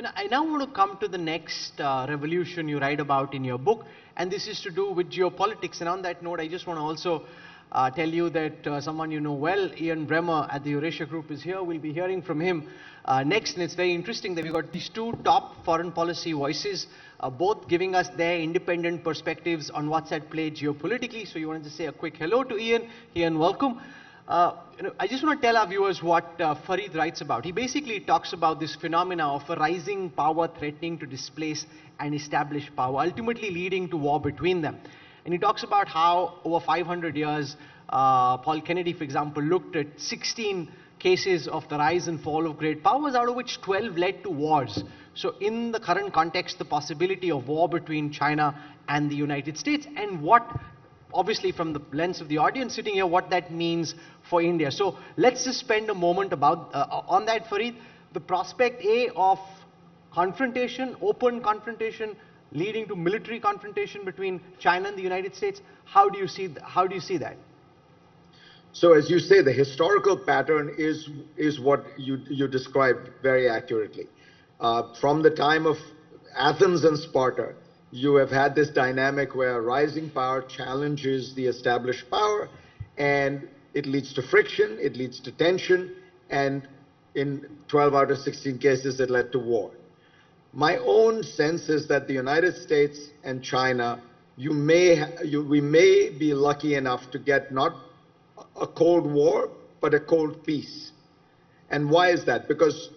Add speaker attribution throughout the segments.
Speaker 1: I now want to come to the next revolution you write about in your book, and this is to do with geopolitics. And on that note, I just want to also tell you that someone you know well, Ian Bremmer at the Eurasia Group, is here. We'll be hearing from him next, and it's very interesting that we've got these two top foreign policy voices, both giving us their independent perspectives on what's at play geopolitically. So you wanted to say a quick hello to Ian. Ian, welcome. I just want to tell our viewers what Fareed writes about. He basically talks about this phenomena of a rising power threatening to displace an established power, ultimately leading to war between them. And he talks about how over 500 years, Paul Kennedy, for example, looked at 16 cases of the rise and fall of great powers, out of which 12 led to wars. So in the current context, the possibility of war between China and the United States, and what, obviously from the lens of the audience sitting here, what that means for India. So let's just spend a moment about on that, Fareed. The prospect of confrontation, open confrontation, leading to military confrontation between China and the United States. How do you see that?
Speaker 2: So as you say, the historical pattern is what you described very accurately. From the time of Athens and Sparta, you have had this dynamic where rising power challenges the established power, and it leads to friction, it leads to tension, and in 12 out of 16 cases, it led to war. My own sense is that the United States and China, we may be lucky enough to get not a Cold War, but a cold peace. And why is that? Because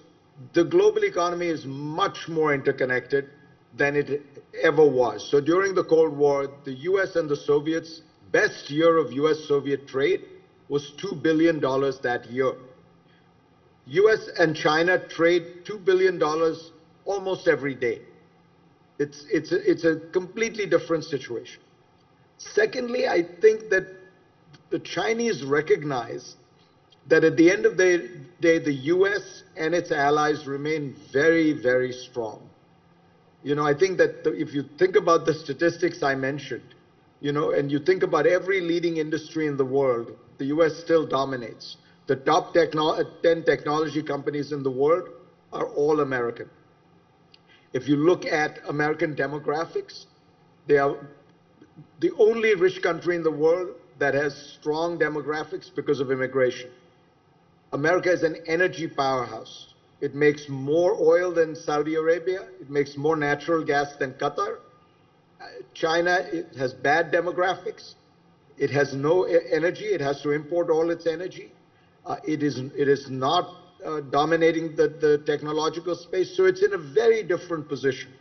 Speaker 2: the global economy is much more interconnected than it ever was. So during the Cold War, the US and the Soviets, best year of US-Soviet trade was $2 billion that year. US and China trade $2 billion almost every day. It's a completely different situation. Secondly, I think that the Chinese recognize that at the end of the day, the US and its allies remain very, very strong. I think that if you think about the statistics I mentioned, and you think about every leading industry in the world, the US still dominates. The top 10 technology companies in the world are all American. If you look at American demographics, they are the only rich country in the world that has strong demographics because of immigration. America is an energy powerhouse. It makes more oil than Saudi Arabia. It makes more natural gas than Qatar. China, it has bad demographics. It has no energy. It has to import all its energy. It is not dominating the technological space. So it's in a very different position.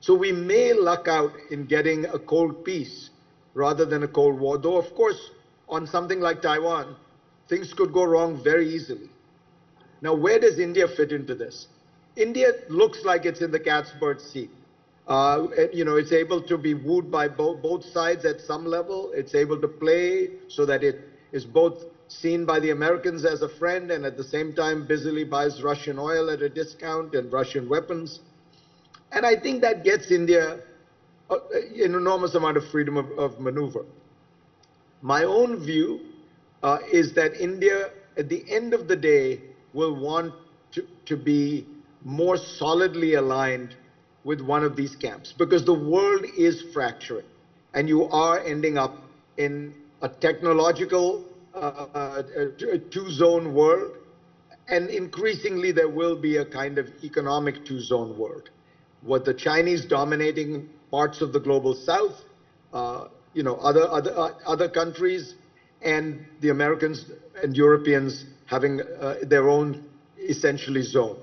Speaker 2: So we may luck out in getting a cold peace rather than a cold war, though of course on something like Taiwan, things could go wrong very easily. Now, where does India fit into this? India looks like it's in the cat's bird seat. It's able to be wooed by both sides at some level. It's able to play so that it is both seen by the Americans as a friend and at the same time busily buys Russian oil at a discount and Russian weapons. And I think that gets India an enormous amount of freedom of maneuver. My own view is that India, at the end of the day, will want to be more solidly aligned with one of these camps, because the world is fracturing, and you are ending up in a technological two-zone world, and increasingly there will be a kind of economic two-zone world, with the Chinese dominating parts of the global south, other countries, and the Americans and Europeans having their own essentially zone.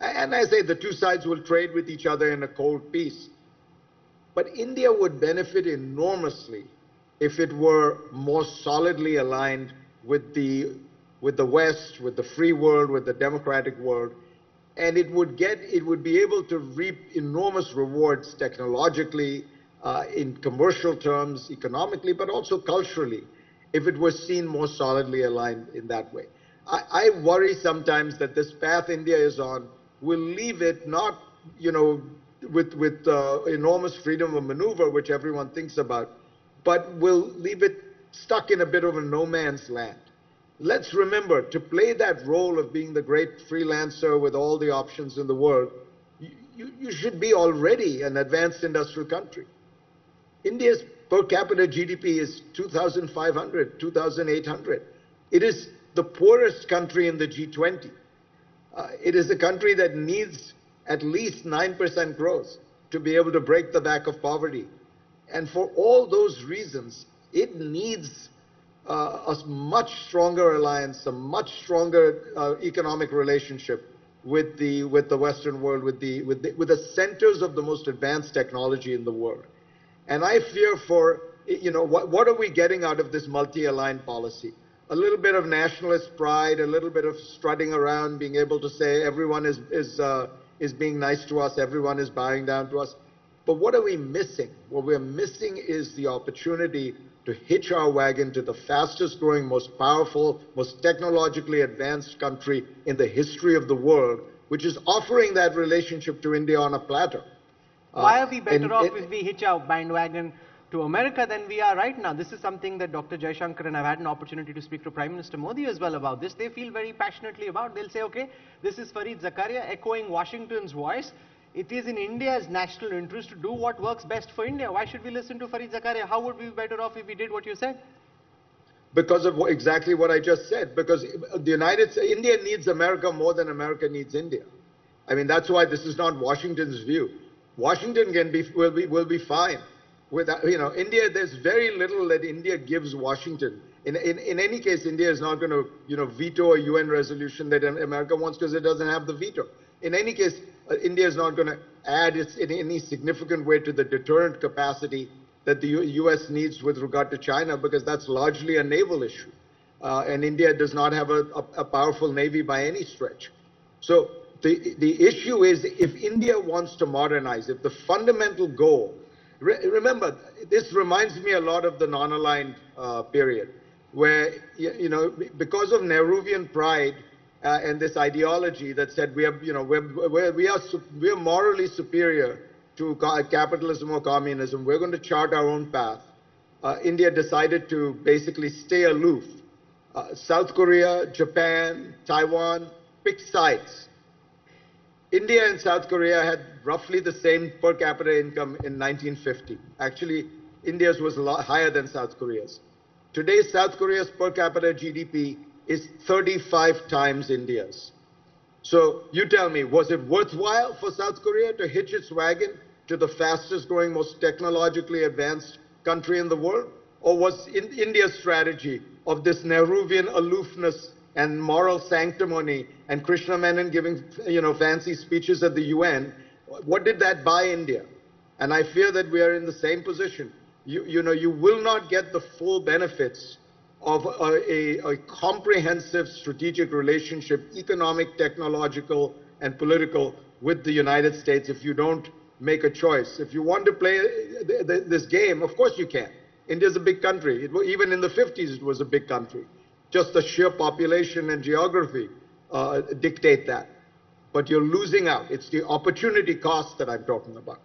Speaker 2: And I say the two sides will trade with each other in a cold peace. But India would benefit enormously if it were more solidly aligned with the West, with the free world, with the democratic world. And it would be able to reap enormous rewards technologically, in commercial terms, economically, but also culturally, if it was seen more solidly aligned in that way. I worry sometimes that this path India is on will leave it not, with enormous freedom of maneuver, which everyone thinks about, but will leave it stuck in a bit of a no man's land. Let's remember, to play that role of being the great freelancer with all the options in the world, you should be already an advanced industrial country. India's per capita GDP is 2,500, 2,800. It is the poorest country in the G20. It is a country that needs at least 9% growth to be able to break the back of poverty. And for all those reasons, it needs a much stronger alliance, a much stronger economic relationship with the Western world, with the centers of the most advanced technology in the world. And I fear for, what are we getting out of this multi-aligned policy? A little bit of nationalist pride, a little bit of strutting around, being able to say everyone is being nice to us, everyone is bowing down to us. But what are we missing? What we're missing is the opportunity to hitch our wagon to the fastest growing, most powerful, most technologically advanced country in the history of the world, which is offering that relationship to India on a platter.
Speaker 1: Why are we better off if we hitch our bandwagon to America than we are right now? This is something that Dr. Jaishankar, and I've had an opportunity to speak to Prime Minister Modi as well about this. They feel very passionately about. They'll say, okay, this is Fareed Zakaria echoing Washington's voice. It is in India's national interest to do what works best for India. Why should we listen to Fareed Zakaria? How would we be better off if we did what you said?
Speaker 2: Because of exactly what I just said. Because India needs America more than America needs India. I mean, that's why this is not Washington's view. Washington will be fine with India. There's very little that India gives Washington. In any case, India is not going to veto a UN resolution that America wants because it doesn't have the veto. In any case, India is not going to add in any significant way to the deterrent capacity that the US needs with regard to China, because that's largely a naval issue. And India does not have a powerful navy by any stretch. So the issue is, if India wants to modernize, if the fundamental goal, remember, this reminds me a lot of the non-aligned period, where, because of Nehruvian pride, and this ideology that said we are morally superior to capitalism or communism, we're going to chart our own path. India decided to basically stay aloof. South Korea, Japan, Taiwan picked sides. India and South Korea had roughly the same per capita income in 1950. Actually, India's was a lot higher than South Korea's. Today, South Korea's per capita GDP is 35 times India's. So you tell me, was it worthwhile for South Korea to hitch its wagon to the fastest growing, most technologically advanced country in the world? Or was India's strategy of this Nehruvian aloofness and moral sanctimony and Krishna Menon giving fancy speeches at the UN, what did that buy India? And I fear that we are in the same position. You will not get the full benefits of a comprehensive strategic relationship, economic, technological, and political, with the United States if you don't make a choice. If you want to play this game, of course you can. India's a big country. Even in the 50s, it was a big country. Just the sheer population and geography dictate that. But you're losing out. It's the opportunity cost that I'm talking about.